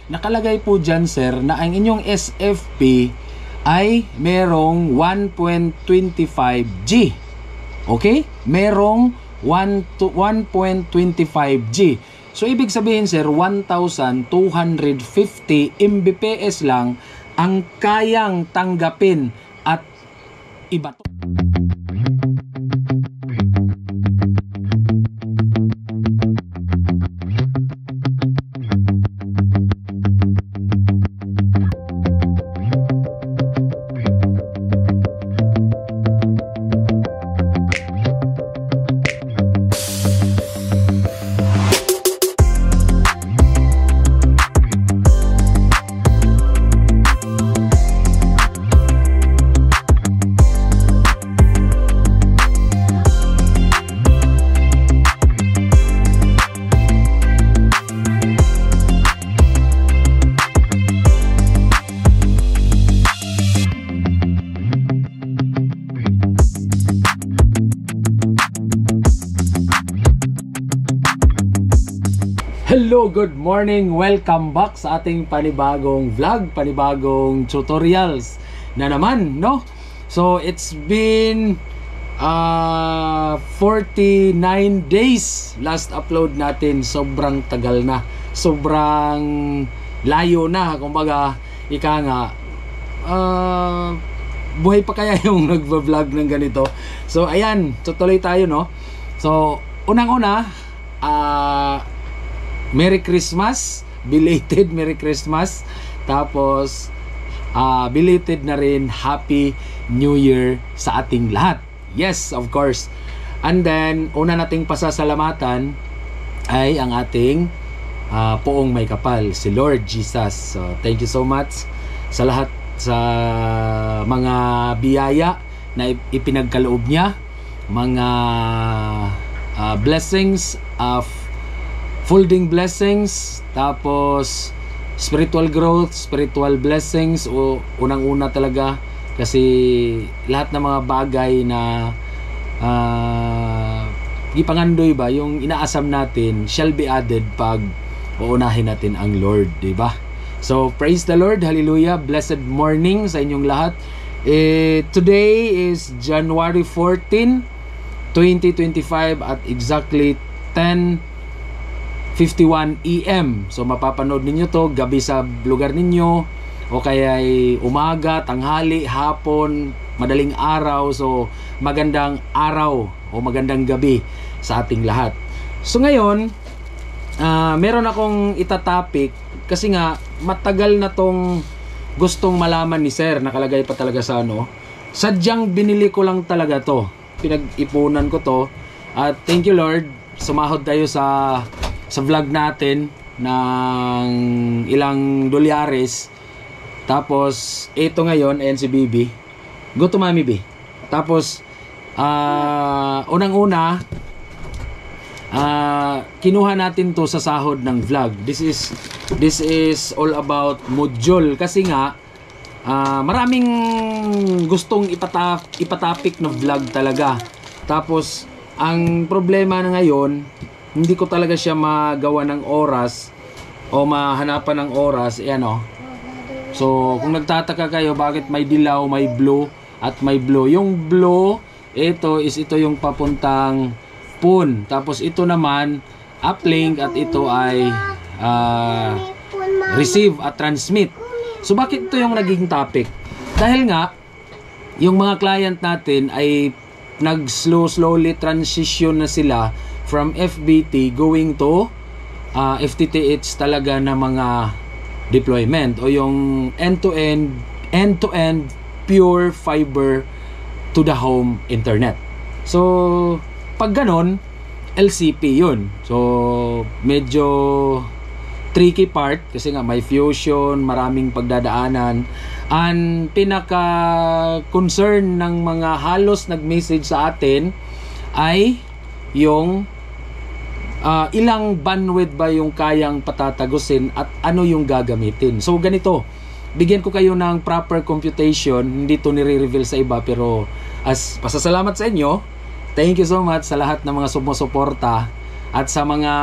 nakalagay po dyan sir na ang inyong SFP ay merong 1.25G. Okay? Merong 1.25G. So ibig sabihin sir, 1,250 Mbps lang ang kayang tanggapin at iba to. Hello, good morning! Welcome back sa ating panibagong vlog, panibagong tutorials na naman, no? So, it's been 49 days last upload natin. Sobrang tagal na. Sobrang layo na. Kumbaga, ika nga, buhay pa kaya yung nagva-vlog ng ganito? So, ayan, tutuloy tayo, no? So, unang-una, Merry Christmas, belated Merry Christmas. Tapos belated na rin Happy New Year sa ating lahat. Yes, of course. And then una nating pasasalamatan ay ang ating poong may kapal, si Lord Jesus. So thank you so much sa lahat sa mga biyaya na ipinagkaloob niya, mga blessings of folding blessings, tapos spiritual growth, spiritual blessings, o unang-una talaga kasi lahat ng mga bagay na ipangandoy ba, yung inaasam natin shall be added pag uunahin natin ang Lord, di ba? So praise the Lord, hallelujah, blessed morning sa inyong lahat. Today is January 14, 2025 at exactly 10:51 AM. So mapapanood ninyo to gabi sa lugar ninyo, o kaya ay umaga, tanghali, hapon, madaling araw. So magandang araw o magandang gabi sa ating lahat. So ngayon, meron akong itatopic kasi nga matagal na tong gustong malaman ni Sir. Nakalagay pa talaga sa ano. Sadyang binili ko lang talaga to. Pinag-ipunan ko to. At thank you Lord, sumahod tayo sa vlog natin ng ilang dolyares. Tapos ito ngayon, ayan si Bibi. Go to Mami B. Tapos unang-una, kinuha natin to sa sahod ng vlog. This is all about module kasi nga maraming gustong ipatapik na vlog talaga. Tapos ang problema na ngayon, hindi ko talaga siya magawa ng oras o mahanapan ng oras. Ayan o. So kung nagtataka kayo bakit may dilaw, may blue at may blue. Yung blue, ito yung papuntang PUN. Tapos ito naman uplink at ito ay receive at transmit. So bakit ito yung naging topic? Dahil nga yung mga client natin ay slowly transition na sila from FBT going to FTTH talaga na mga deployment o yung end-to-end pure fiber to the home internet. So pag ganon, LCP yun. So medyo tricky part kasi nga may fusion, maraming pagdadaanan. Ang pinaka-concern ng mga halos nag-message sa atin ay yung ilang bandwidth ba yung kayang patatagusin at ano yung gagamitin. So ganito, bigyan ko kayo ng proper computation. Hindi to nire-reveal sa iba, pero as pasasalamat sa inyo, thank you so much sa lahat ng mga sumusuporta at sa mga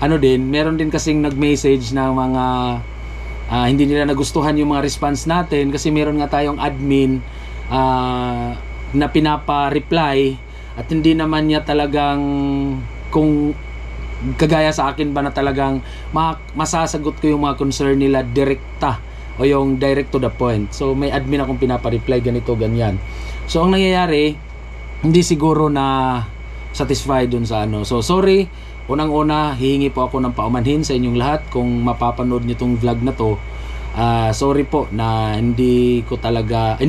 ano din, meron din kasing nag-message na mga hindi nila nagustuhan yung mga response natin kasi meron nga tayong admin na pinapa-reply at hindi naman niya talagang kung kagaya sa akin ba na talagang masasagot ko yung mga concern nila direkta o yung direct to the point. So may admin akong pinapa-reply ganito, ganyan. So ang nangyayari, hindi siguro na satisfied dun sa ano. So sorry, unang-una hihingi po ako ng paumanhin sa inyong lahat kung mapapanood niyo tong vlog na to. Sorry po na hindi talaga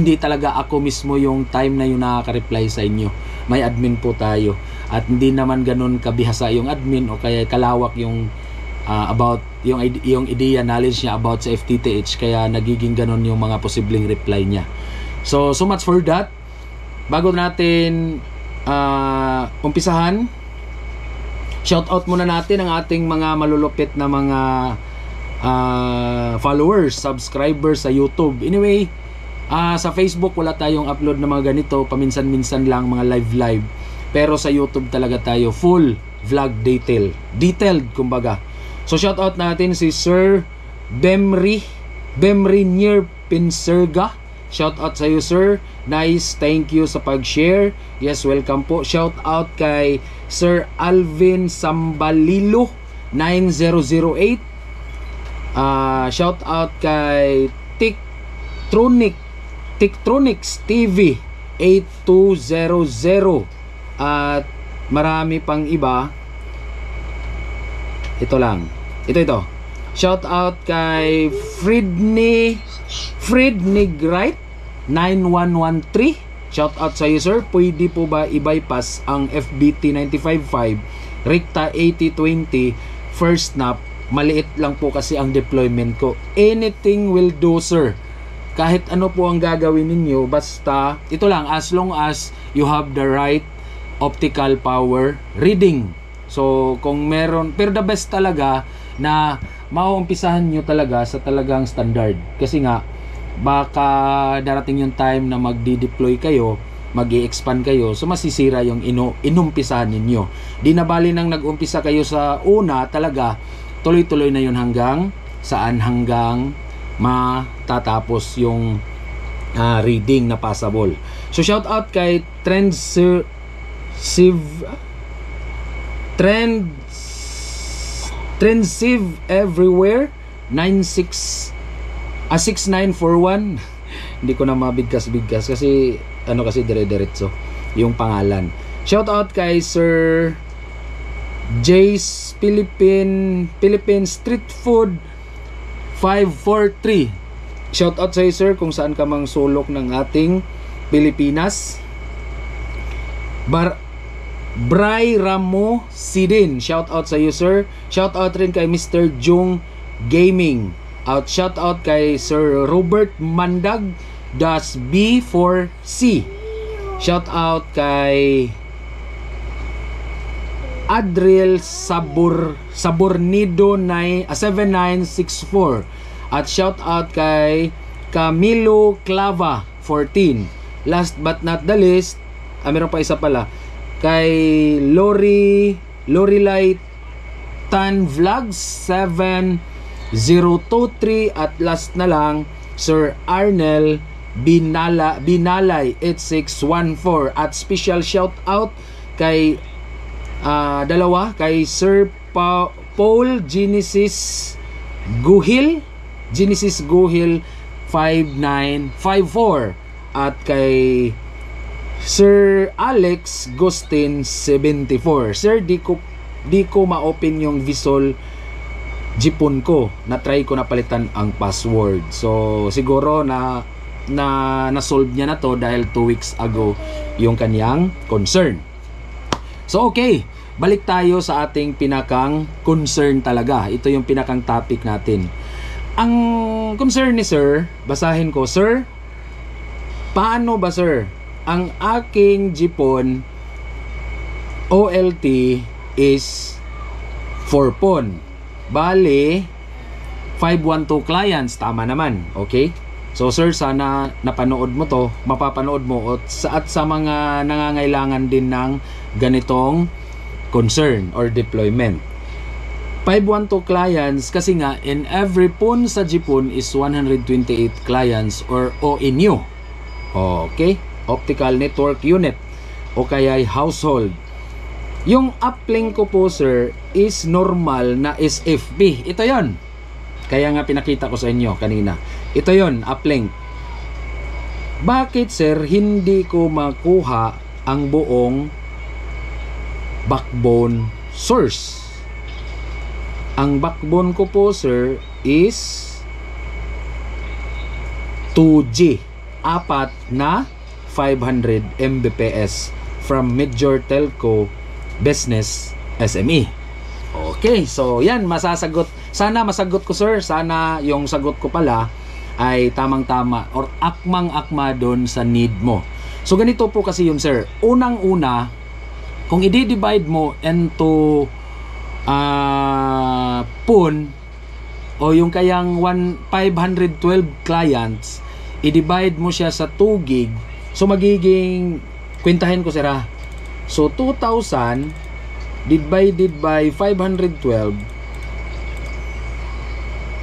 ako mismo yung time na yung nakaka-reply sa inyo. May admin po tayo at hindi naman ganun kabihasa yung admin o kaya kalawak yung about yung idea, knowledge niya about sa FTTH, kaya nagiging ganun yung mga posibleng reply niya. So much for that. Bago natin umpisahan, shout out muna natin ang ating mga malulupit na mga followers, subscribers sa YouTube. Anyway, sa Facebook wala tayong upload na mga ganito, paminsan-minsan lang mga live. Pero sa YouTube talaga tayo full vlog detailed kumbaga. So shout out natin si Sir Bemri near Pinserga. Shout out sa iyo, sir. Nice, thank you sa pag-share. Yes, welcome po. Shout out kay Sir Alvin Sambalilo 9008. Shout out kay Tiktronics TV 8200 at marami pang iba. Ito lang. Ito. Shout out kay Fredney Gright 9113. Shout out sa iyo, sir. Pwede po ba i-bypass ang FBT 955 Ricta 8020 first snap? Maliit lang po kasi ang deployment ko. Anything will do, sir. Kahit ano po ang gagawin ninyo, basta ito lang, as long as you have the right optical power reading. So kung meron, pero the best talaga na mauumpisahan nyo talaga sa talagang standard, kasi nga baka darating yung time na magdi-deploy kayo, mag-i-expand kayo, so masisira yung inumpisahan ninyo. Di na bali nang nag-umpisa kayo sa una, talaga tuloy-tuloy na yun hanggang saan, hanggang matatapos yung reading na passable. So shout out kay Trendsive everywhere 6941. Hindi ko na mabigkas-bigkas kasi kasi dire-diretso yung pangalan. Shout out kay Sir Jay's Philippine Street Food 543. Shout out sa iyo, sir, kung saan ka mang sulok ng ating Pilipinas. Bray Ramo Sidin, shout out sa iyo, sir. Shout out rin kay Mr. Jung Gaming. Shout out kay Sir Robert Mandag Das B4C. Shout out kay Adriel Sabornido 7964. At shout out kay Camilo Clava 14. Last but not the least, meron pa isa pala, kay Lorelai Tan Vlogs 7023. At last na lang, Sir Arnel Binalay 8614. At special shout out kay dalawa, kay Sir Paul Genesis Guhil 5954 at kay Sir Alex Gustin 74. Sir, di ko ma-open yung Visol Jipon ko. Na-try ko na palitan ang password. So siguro na-solve niya na to dahil 2 weeks ago yung kanyang concern. So okay, balik tayo sa ating pinakang concern talaga. Ito yung pinakang topic natin. Ang concern ni sir, basahin ko, sir, paano ba, sir, ang aking Jipon OLT is 4 PON. Bale, 512 clients. Tama naman. Okay? So, sir, sana napanood mo to, mapapanood mo at sa mga nangangailangan din ng ganitong concern or deployment. 512 clients kasi nga in every phone sa Japan is 128 clients or ONU. Okay? Optical Network Unit o kaya household. Yung uplink ko po sir is normal na SFP. Ito yon. Kaya nga pinakita ko sa inyo kanina. Ito yon, uplink. Bakit sir hindi ko makuha ang buong backbone source? Ang backbone ko po sir is 2G. Apat na 500 Mbps from Major Telco Business SME. Okay, so yan masasagot. Sana masagot ko sir. Sana yung sagot ko pala ay tamang-tama or akmang-akma doon sa need mo. So ganito po kasi yun sir. Unang-una, kung i-divide mo into phone o yung kayang 512 clients, i-divide mo siya sa 2 gig. So magiging, kwentahin ko sir ha. So 2,000 divided by 512.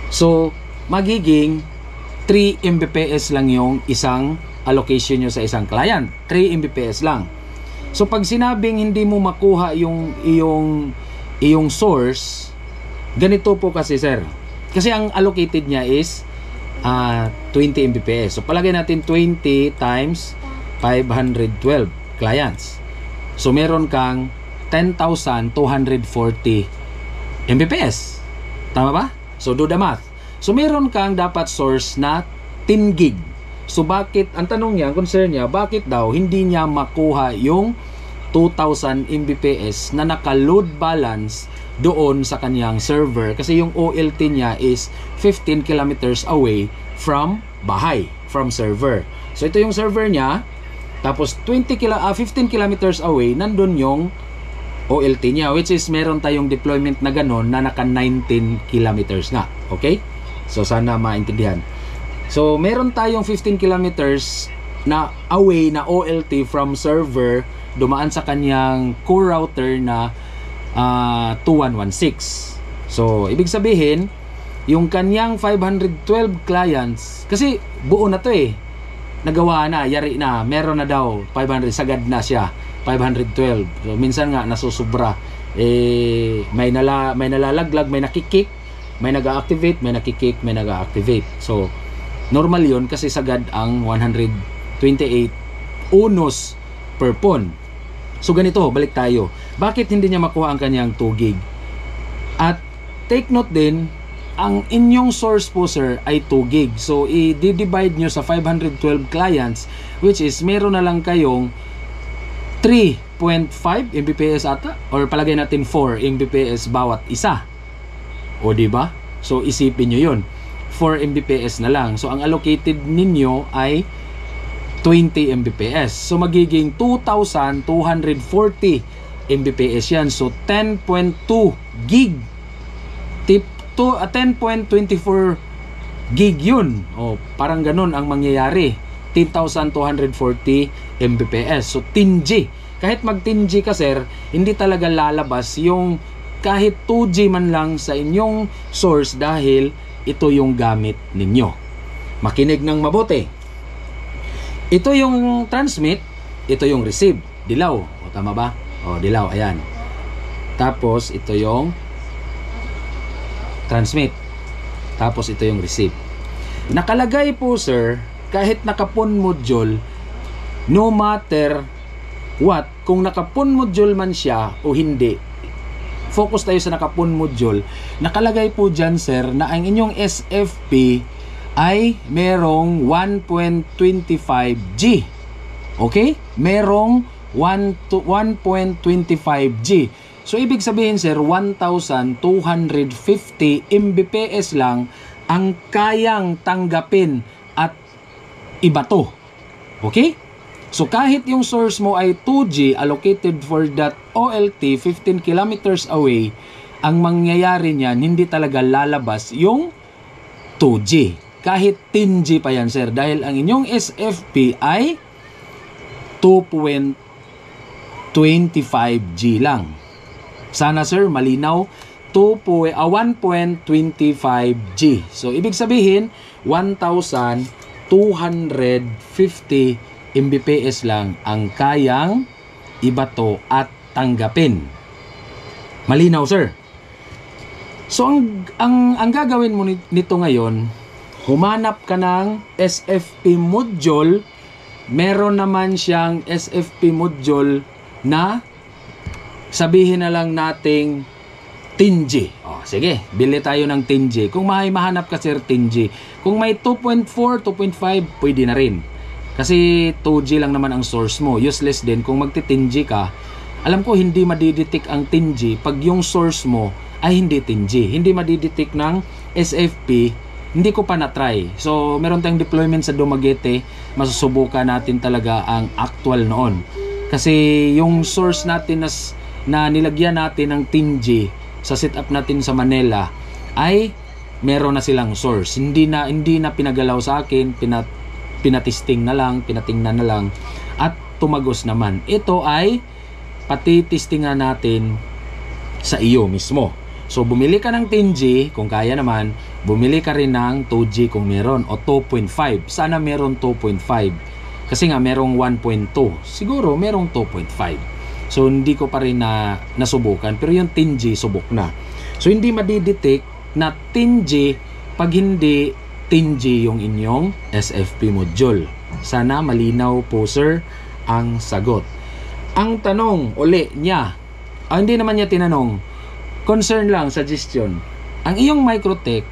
So magiging 3 Mbps lang yung isang allocation nyo sa isang client. 3 Mbps lang. So pag sinabing hindi mo makuha yung iyong source, ganito po kasi sir. Kasi ang allocated niya is 20 Mbps. So palagay natin 20 times 512 clients. So meron kang 10,240 Mbps. Tama ba? So do the math. So meron kang dapat source na 10 gig. So bakit, ang tanong niya, concern niya, bakit daw hindi niya makuha yung 2,000 Mbps na naka-load balance doon sa kanyang server? Kasi yung OLT niya is 15 kilometers away from bahay, from server. So ito yung server niya. Tapos 15 kilometers away, nandun yung OLT niya, which is meron tayong deployment na ganon na naka 19 kilometers nga. Okay? So sana maintindihan. So meron tayong 15 kilometers na away na OLT from server dumaan sa kanyang core router na 2116. So ibig sabihin, yung kanyang 512 clients, kasi buo na to nagawa na, yari na, meron na daw 500, sagad na siya 512. So minsan nga nasusubra, may nalalaglag, may nakikik, may nag-activate, may nakikik, may nag-activate. So normal yun kasi sagad ang 128 unos per phone. So ganito, balik tayo. Bakit hindi niya makuha ang kanyang 2 gig? At take note din, ang inyong source po sir ay 2 gig. So i-divide nyo sa 512 clients, which is meron na lang kayong 3.5 Mbps ata, or palagay natin 4 Mbps bawat isa. O diba? So isipin nyo yun, 4 Mbps na lang. So ang allocated ninyo ay 20 Mbps. So magiging 2,240 Mbps yan. So 10.2 gig. 10.24 gig yun. O, parang ganun ang mangyayari. 10,240 Mbps. So 10G. Kahit mag 10G ka sir, hindi talaga lalabas yung kahit 2G man lang sa inyong source dahil ito yung gamit ninyo. Makinig ng mabuti. Ito yung transmit, ito yung receive. Dilaw. O, tama ba? O, dilaw. Ayan. Tapos, ito yung transmit. Tapos, ito yung receive. Nakalagay po, sir, kahit naka-phone module, no matter what, kung naka-phone module man siya o hindi, focus tayo sa naka-phone module, nakalagay po dyan, sir, na ang inyong SFP ay merong 1.25G. Okay? Merong 1.25G. So, ibig sabihin, sir, 1,250 Mbps lang ang kayang tanggapin at iba to. Okay? So, kahit yung source mo ay 2G allocated for that OLT 15 kilometers away, ang mangyayari niyan, hindi talaga lalabas yung 2G. Kahit 10G pa yan, sir. Dahil ang inyong SFP ay 2.25G lang. Sana, sir, malinaw. 1.25G. So, ibig sabihin, 1,250 Mbps lang ang kayang ibato at tanggapin. Malinaw, sir? So, ang gagawin mo nito ngayon, humanap ka ng SFP module. Meron naman siyang SFP module na sabihin na lang nating 10G. Sige, bili tayo ng 10G. Kung may mahanap ka, sir, 10G. Kung may 2.4, 2.5, pwede na rin. Kasi 2G lang naman ang source mo. Useless din kung magti-10G ka. Alam ko hindi madidetect ang 10G pag yung source mo ay hindi 10G. Hindi madidetect ng SFP. Hindi ko pa na-try. So, meron tayong deployment sa Dumaguete. Masusubukan natin talaga ang actual noon. Kasi yung source natin na nilagyan natin ng 10G sa setup natin sa Manila ay meron na silang source. Hindi na pinagalaw sa akin, pinatesting na lang, pinatingnan na lang at tumagos naman. Ito ay patitestingan natin sa iyo mismo. So bumili ka ng 10G kung kaya naman, bumili ka rin ng 2G kung meron o 2.5. Sana meron 2.5 kasi nga merong 1.2. Siguro merong 2.5. So, hindi ko pa rin nasubukan. Pero yung 10G, subok na. So, hindi madidetect na 10G pag hindi 10G yung inyong SFP module. Sana malinaw po, sir, ang sagot. Ang tanong uli niya, hindi naman niya tinanong, concern lang, suggestion. Ang iyong Microtech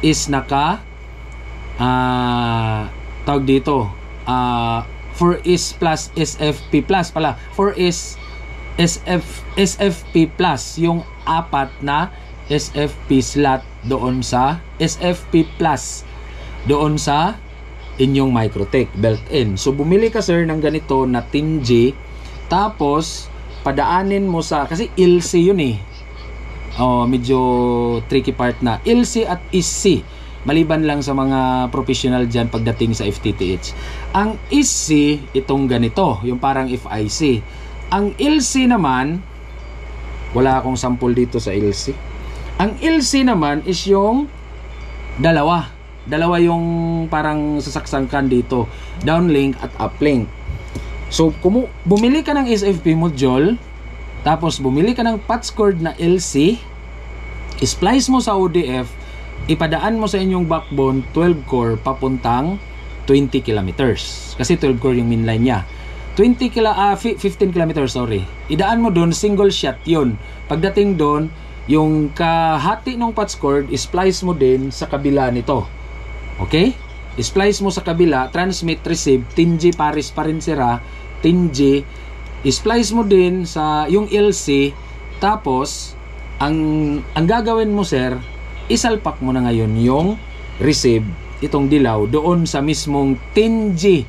is tawag dito, 4S plus SFP plus pala. 4S SFP plus, yung apat na SFP slot doon sa SFP plus doon sa inyong Microtech built-in. So bumili ka, sir, ng ganito na 10G, tapos padaanin mo sa, kasi LC yun eh. Medyo tricky part na. LC at EC. Maliban lang sa mga professional dyan pagdating sa FTTH. Ang EC, itong ganito, yung parang FIC. Ang LC naman, wala akong sample dito sa LC. Ang LC naman is yung dalawa yung parang sasaksangkan dito, downlink at uplink. So bumili ka ng SFP module, tapos bumili ka ng patch cord na LC, splice mo sa ODF, ipadaan mo sa inyong backbone 12 core papuntang 20 kilometers kasi 12 core yung mainline niya. 15 kilometers, sorry. Idaan mo doon, single shot yun. Pagdating doon, yung kahati ng patch cord, splice mo din sa kabila nito. Okay? Splice mo sa kabila, transmit, receive, 10G pares pa rin sira, 10G. Splice mo din sa yung LC, tapos ang gagawin mo, sir, isalpak mo na ngayon yung receive, itong dilaw, doon sa mismong 10G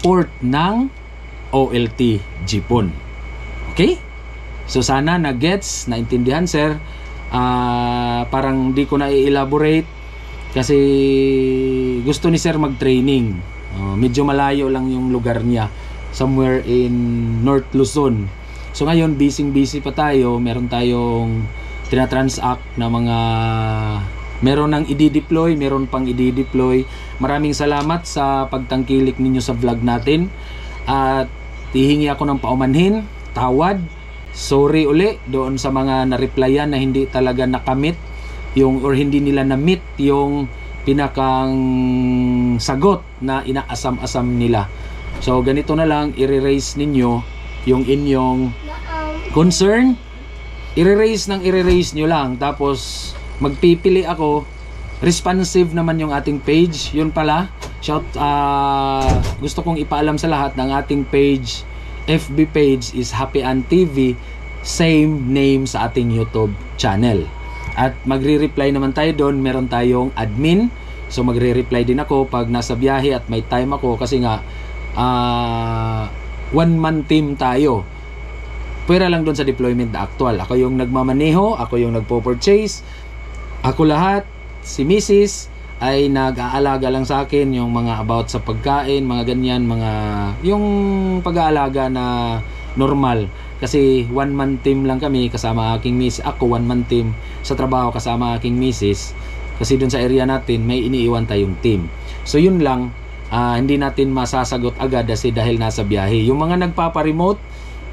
port ng OLT GPON. Okay? So sana na-gets, naintindihan, sir. Parang di ko na i-elaborate kasi gusto ni sir mag-training. Medyo malayo lang yung lugar niya, somewhere in North Luzon. So ngayon, busy pa tayo. Meron tayong tinatransact na mga, meron nang i-deploy, meron pang i-deploy. Maraming salamat sa pagtangkilik ninyo sa vlog natin. At hihingi ako ng paumanhin, tawad, sorry uli doon sa mga na-replyan na hindi talaga nakamit yung, or hindi nila na-meet yung pinakang sagot na inaasam-asam nila. So ganito na lang, i-raise ninyo yung inyong concern, i-raise nyo lang, tapos magpipili ako. Responsive naman yung ating page. Yun pala, gusto kong ipaalam sa lahat ng ating page, FB page is Happy Ann TV, same name sa ating YouTube channel. At magre-reply naman tayo doon, meron tayong admin. So magre-reply din ako pag nasa biyahe at may time ako, kasi nga one-man team tayo. Pwera lang doon sa deployment na actual. Ako yung nagmamaneho, ako yung nagpo-purchase, ako lahat. Si Mrs. ay nag-aalaga lang sa akin yung mga about sa pagkain, mga ganyan, mga yung pag-aalaga na normal. Kasi one-man team lang kami kasama aking miss. Ako one-man team sa trabaho kasama aking misis. Kasi dun sa area natin may iniiwan tayong team. So yun lang, hindi natin masasagot agad kasi dahil nasa biyahe. Yung mga nagpapa-remote,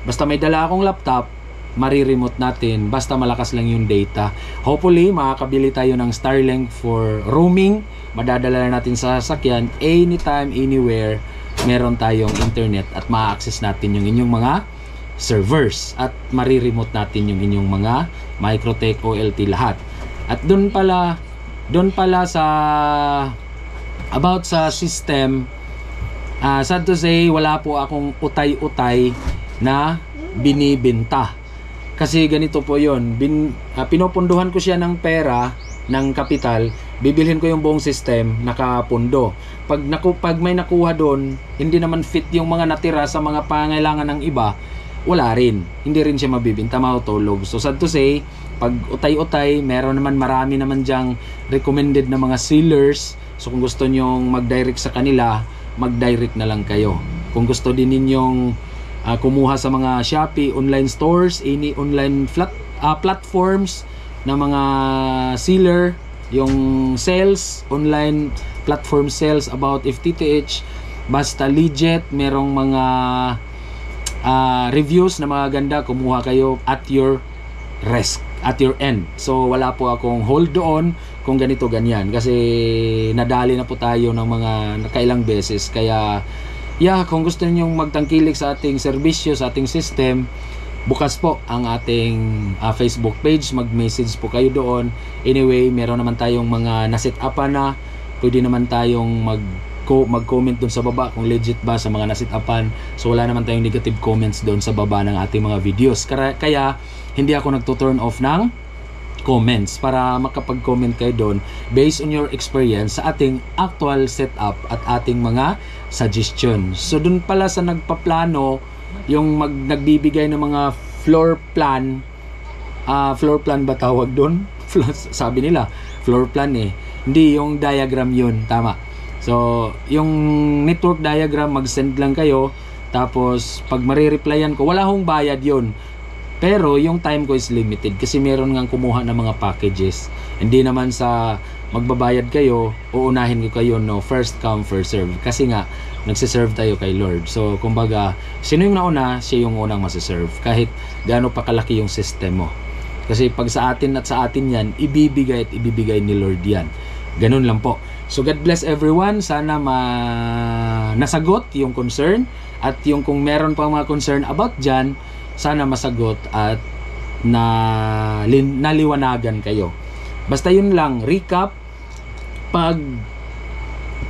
basta may dala akong laptop, mariremote natin basta malakas lang yung data. Hopefully makakabili tayo ng Starlink for roaming. Madadala natin sa sasakyan anytime, anywhere. Meron tayong internet at ma-access natin yung inyong mga servers at mariremote natin yung inyong mga Microtech OLT lahat. At doon pala sa about sa system, sad to say, wala po akong utay-utay na binibenta. Kasi ganito po yun, pinupunduhan ko siya ng pera, ng kapital, bibilhin ko yung buong system, nakapundo. Pag may nakuha doon, hindi naman fit yung mga natira sa mga pangailangan ng iba, wala rin. Hindi rin siya mabibinta, matutulog. So sad to say, pag utay-utay, marami naman dyang recommended na mga sellers. So kung gusto nyong mag-direct sa kanila, mag-direct na lang kayo. Kung gusto din ninyong kumuha sa mga Shopee, online stores, any online platforms na mga seller, yung sales, online platform sales about FTTH, basta legit, merong mga reviews na mga ganda, kumuha kayo at your risk, at your end. So wala po akong hold on kung ganito ganyan kasi nadali na po tayo ng mga nakailang beses. Kaya kung gusto niyo magtangkilik sa ating serbisyo, sa ating system, bukas po ang ating Facebook page, mag-message po kayo doon. Anyway, meron naman tayong mga na-set up na, pwede naman tayong mag-comment doon sa baba kung legit ba sa mga na-set upan. So wala naman tayong negative comments doon sa baba ng ating mga videos. Kaya hindi ako nagto-turn off ng comments para makapag-comment kayo doon based on your experience sa ating actual setup at ating mga suggestion. So doon pala sa nagpaplano, yung nagbibigay ng mga floor plan ba tawag doon? Sabi nila floor plan hindi, yung diagram yun, tama. So yung network diagram, mag-send lang kayo, tapos pag marireplyan ko, wala hong bayad yun. Pero yung time ko is limited kasi meron ngang kumuha ng mga packages. Hindi naman sa magbabayad kayo, uunahin ko kayo, no, first come first serve. Kasi nga nagsiserve tayo kay Lord. So kumbaga, sino yung nauna, siya yung unang masiserve kahit gaano pa kalaki yung system mo. Kasi pag sa atin at sa atin yan, ibibigay at ibibigay ni Lord yan. Ganun lang po. So God bless everyone. Sana nasagot yung concern, at yung kung meron pa mga concern about dyan, sana masagot at naliwanagan kayo. Basta yun lang, recap, pag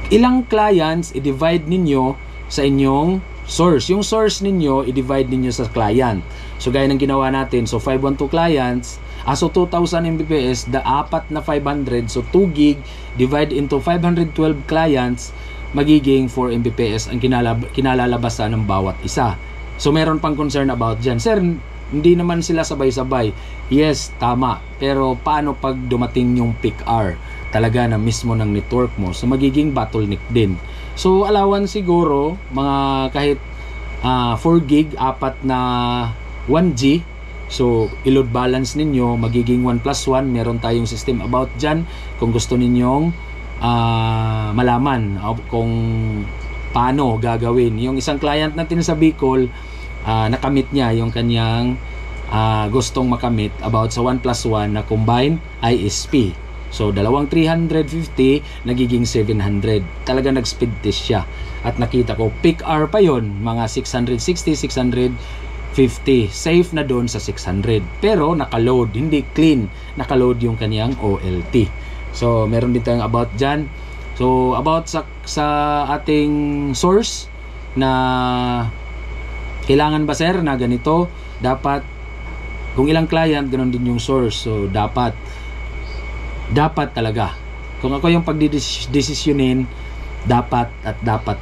ilang clients, i-divide ninyo sa inyong source. Yung source ninyo, i-divide ninyo sa client. So gaya ng ginawa natin, so 512 clients, so 2,000 Mbps, apat na 500, so 2 gig, divide into 512 clients, magiging 4 Mbps ang kinalalabasan ng bawat isa. So meron pang concern about dyan. Sir, hindi naman sila sabay-sabay. Yes, tama. Pero paano pag dumating yung peak hour talaga na mismo ng network mo? So magiging bottleneck din. So allowance siguro, mga kahit 4 gig, apat na 1G. So i-load balance ninyo, magiging 1+1. Meron tayong system about dyan. Kung gusto ninyong malaman kung paano gagawin. Yung isang client natin sa Bicol, nakamit niya yung kanyang gustong makamit about sa 1+1 na combined ISP. So dalawang 350 nagiging 700. Talaga nag-speed test siya. At nakita ko peak hour pa yon, mga 660, 650. Safe na doon sa 600. Pero nakaload, hindi clean. Nakaload yung kanyang OLT. So meron din tayong about dyan. So about sa ating source na kailangan ba sir na ganito, dapat kung ilang client ganoon din yung source. So dapat talaga, kung ako yung pagdidesisyonin, dapat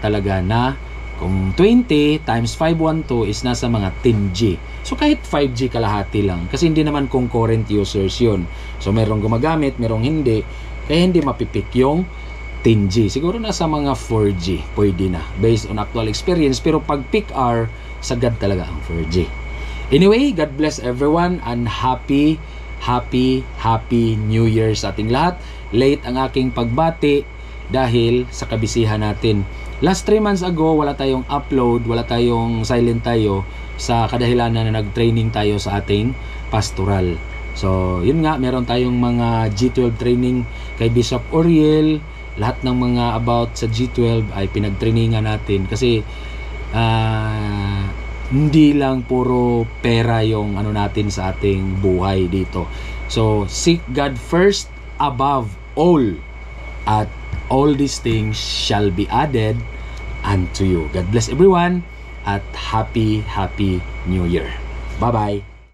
talaga na kung 20 times 512 is nasa mga 10G. So kahit 5G kalahati lang, kasi hindi naman concurrent users yun. So merong gumagamit, merong hindi, kaya hindi mapipik yung 10G. Siguro nasa mga 4G pwede na based on actual experience. Pero pag peak hour, sagad talaga ang 4G. Anyway, God bless everyone and happy New Year sa ating lahat. Late ang aking pagbati dahil sa kabisihan natin. Last 3 months ago, wala tayong upload, wala tayong silent tayo sa kadahilanan na nag-training tayo sa ating pastoral. So, yun nga, meron tayong mga G12 training kay Bishop Uriel. Lahat ng mga about sa G12 ay pinag-trainingan natin kasi hindi lang puro pera yung ano natin sa ating buhay dito. So, seek God first above all, at all these things shall be added unto you. God bless everyone at happy New Year. Bye-bye.